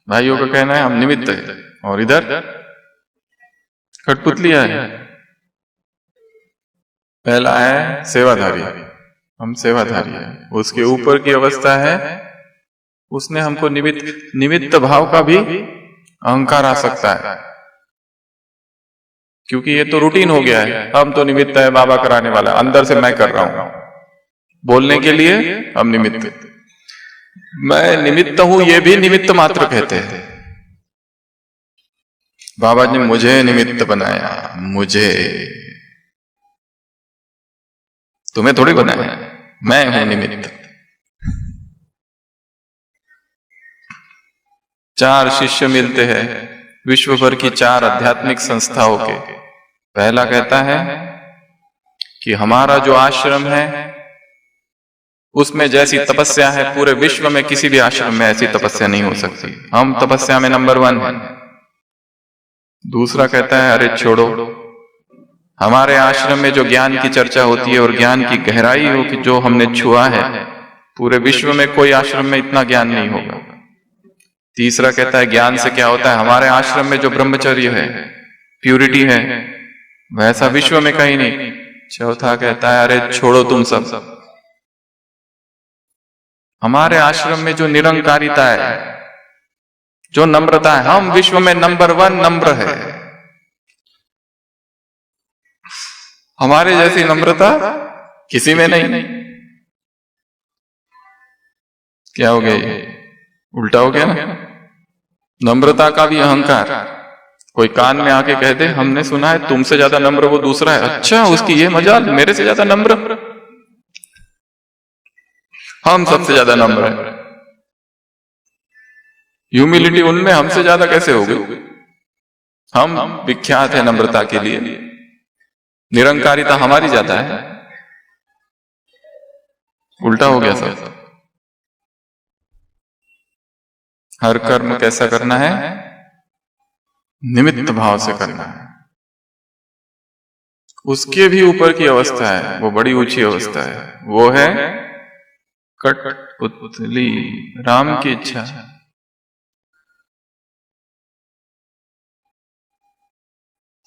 भाइयों का कहना है हम निमित्त है, और इधर कठपुतलियां है। पहला है सेवाधारी, हम सेवाधारी है। उसके ऊपर की अवस्था है, उसने हमको निमित्त भाव का भी अहंकार आ सकता है, क्योंकि ये तो रूटीन हो गया है। हम तो निमित्त है, बाबा कराने वाला, अंदर से मैं कर रहा हूं। बोलने के लिए हम निमित्त, मैं निमित्त हूं, ये भी निमित्त मात्र कहते हैं। बाबा ने मुझे निमित्त बनाया, मुझे, तुम्हें थोड़ी बनाया, मैं हूं निमित्त। 4 शिष्य मिलते हैं विश्व भर की 4 आध्यात्मिक संस्थाओं के। पहला कहता है कि हमारा जो आश्रम है उसमें जैसी तपस्या है पूरे विश्व में किसी भी आश्रम में ऐसी तपस्या नहीं हो सकती, हम तपस्या में नंबर 1 हैं। दूसरा कहता है अरे छोड़ो, हमारे आश्रम में जो ज्ञान की चर्चा होती है और ज्ञान की गहराई हो कि जो हमने छुआ है, पूरे विश्व में कोई आश्रम में इतना ज्ञान नहीं होगा। तीसरा कहता है ज्ञान से क्या होता है, हमारे आश्रम में जो ब्रह्मचर्य है, प्यूरिटी है, वैसा विश्व में कहीं नहीं। चौथा कहता है अरे छोड़ो तुम सब, हमारे आश्रम में जो निरंकारिता है, जो नम्रता है, हम विश्व में नंबर 1 नम्र है। हमारे जैसी नम्रता किसी में नहीं। क्या हो गया? उल्टा हो गया ना। नम्रता का भी अहंकार। कोई कान में आके कह दे हमने सुना है तुमसे ज्यादा नम्र वो दूसरा है, अच्छा उसकी ये मजाल, मेरे से ज्यादा नम्र, हम सबसे ज्यादा नम्र है। ह्यूमिलिटी उनमें हमसे ज्यादा कैसे हो गई? हम विख्यात है नम्रता के लिए, निरंकारिता हमारी ज्यादा है। उल्टा हो गया सब। हर कर्म कैसा करना है? निमित्त भाव से करना है। उसके भी ऊपर की अवस्था है, वो बड़ी ऊंची अवस्था है, वो है कठपुतली, राम की इच्छा।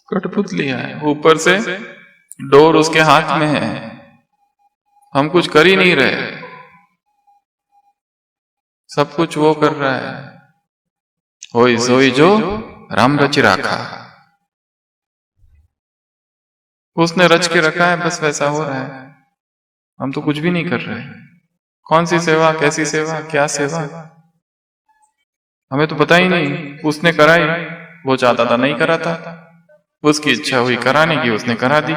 कठपुतलियां है, ऊपर से डोर उसके हाथ में है, हम कुछ कर ही नहीं रहे, सब कुछ वो कर रहा है। होई सोई जो राम रच राखा, उसने रच के रखा है, बस वैसा हो रहा है। हम तो कुछ भी नहीं कर रहे। कौन सी सेवा, कैसी सेवा, क्या सेवा, हमें तो पता ही नहीं। उसने कराई, वो चाहता था नहीं कराता, उसकी इच्छा हुई कराने की, उसने करा दी।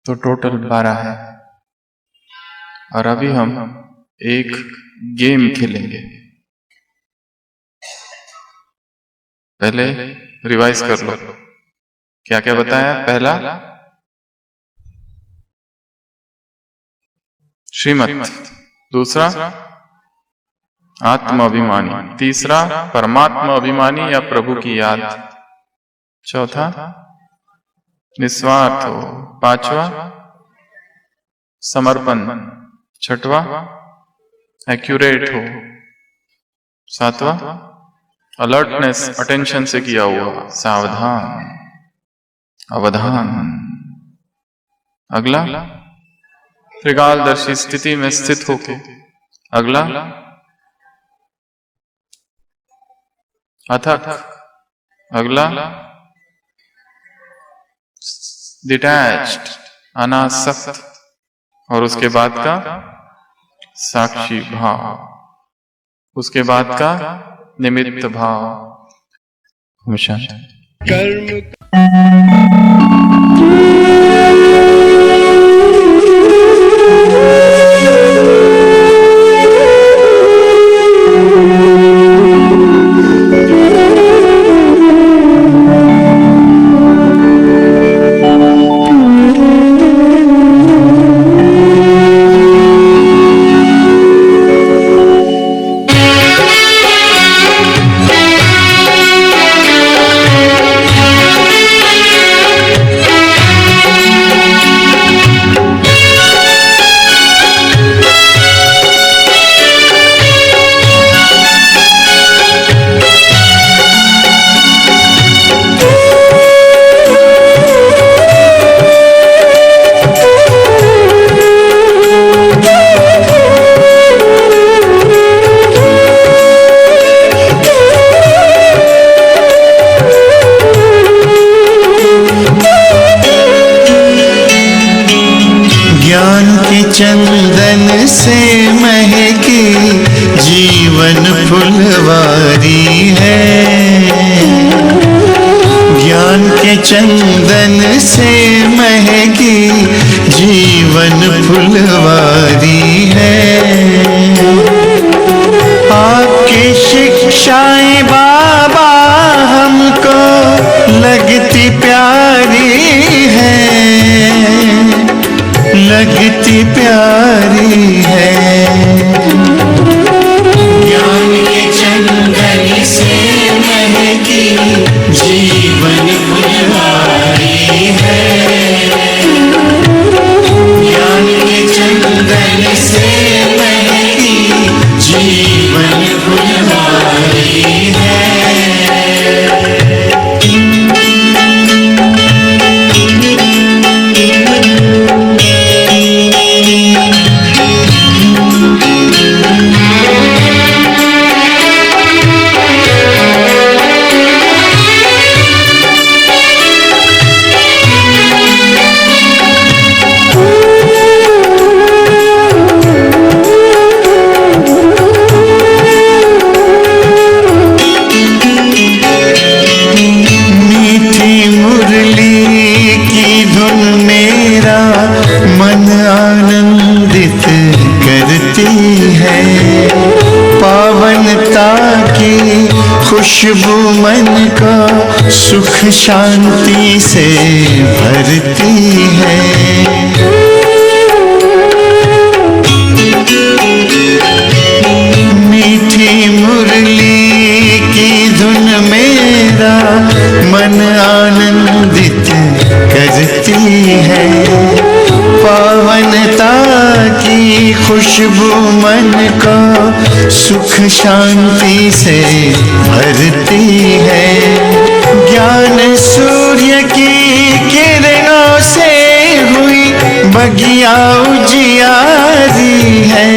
तो टोटल 12 है। और अभी हम एक गेम खेलेंगे। पहले रिवाइज कर लो, क्या क्या बताया? पहला श्रीमत, दूसरा आत्म अभिमानी, तीसरा परमात्मा अभिमानी या प्रभु की याद, चौथा निस्वार्थ हो, पांचवा समर्पण, छठवा एक्यूरेट हो, सातवां अलर्टनेस, अटेंशन से किया हुआ, सावधान, अवधान। अगला त्रिकालदर्शी स्थिति में स्थित होके, अगला अथक, अगला डिटैच्ड, अनासक्त, और उसके बाद का साक्षी भाव, उसके बाद का निमित्त भाव। कर्म चंदन से महकी जीवन फुलवारी है। ज्ञान के चंदन से महकी जीवन फुलवारी है। आपकी शिक्षाएं बाबा हमको लगती प्यारी है, लगती प्यारी है। ज्ञान के चंदन से महकी जीवन फुलवारी है। ज्ञान के चंदन से महकी जीवन फुलवारी है। खुशबू मन को सुख शांति से भरती है। मीठी मुरली की धुन मेरा मन आनंदित करती है। पावनता की खुशबू मन को सुख शांति से भरती है। ज्ञान सूर्य की किरणों से हुई बगिया उजियारी है,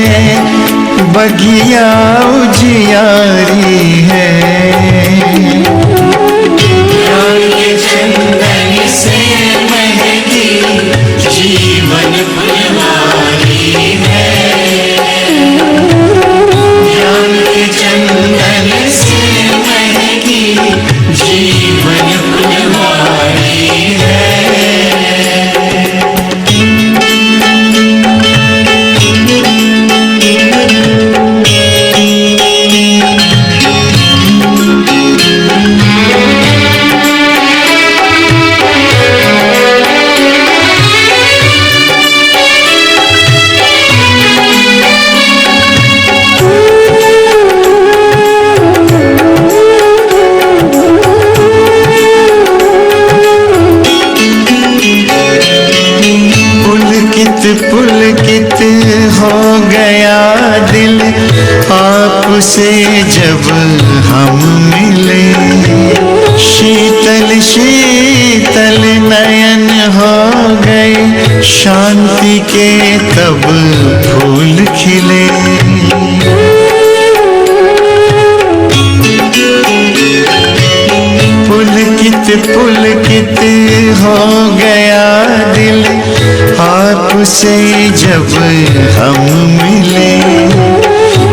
बगिया उजियारी है। ज्ञान के चंदन से महकी जीवन फुलवारी है। ज्ञान के चंदन से महकी जीवन फुलवारी है। पुलकित हो गया दिल आपसे जब हम मिले। शीतल शीतल नयन हो गए, शांति के तब फूल खिले। पुलकित हो गया दिल आपसे जब हम मिले।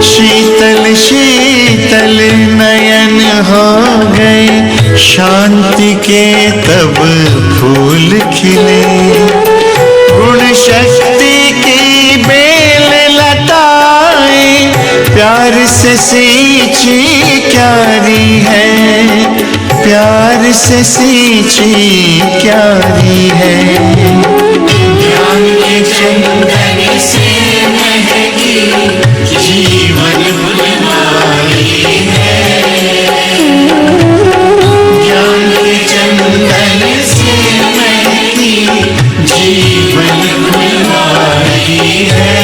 शीतल शीतल नयन हो गए शांति के तब फूल खिले। गुण शक्ति की बेल लताएं प्यार से सींची क्यारी है, प्यार से सींची क्यारी है। ज्ञान के चंदन से महकी जीवन फुलवारी है। ज्ञान के चंदन से महकी जीवन फुलवारी है।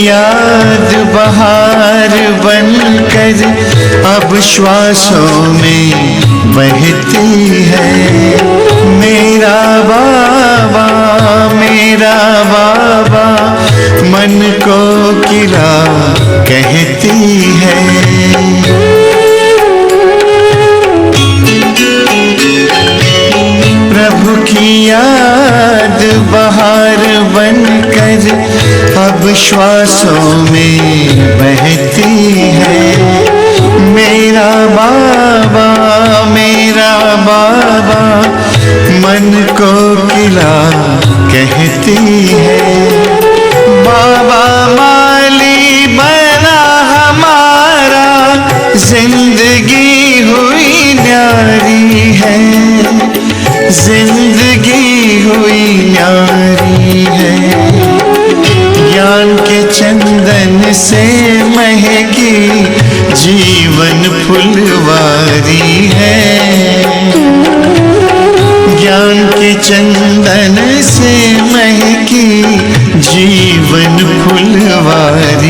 याद बहार बनकर अब श्वासों में बहती है। मेरा बाबा मन को किला कहती है। प्रभु की याद बहार बनकर अब श्वासों में बहती है। मेरा बाबा मन को किला कहती है। बाबा माली बना हमारा जिंदगी हुई न्यारी है, जिंदगी हुई न्यारी है। ज्ञान के चंदन से महकी जीवन फुलवारी है। ज्ञान के चंदन से महकी जीवन फुलवारी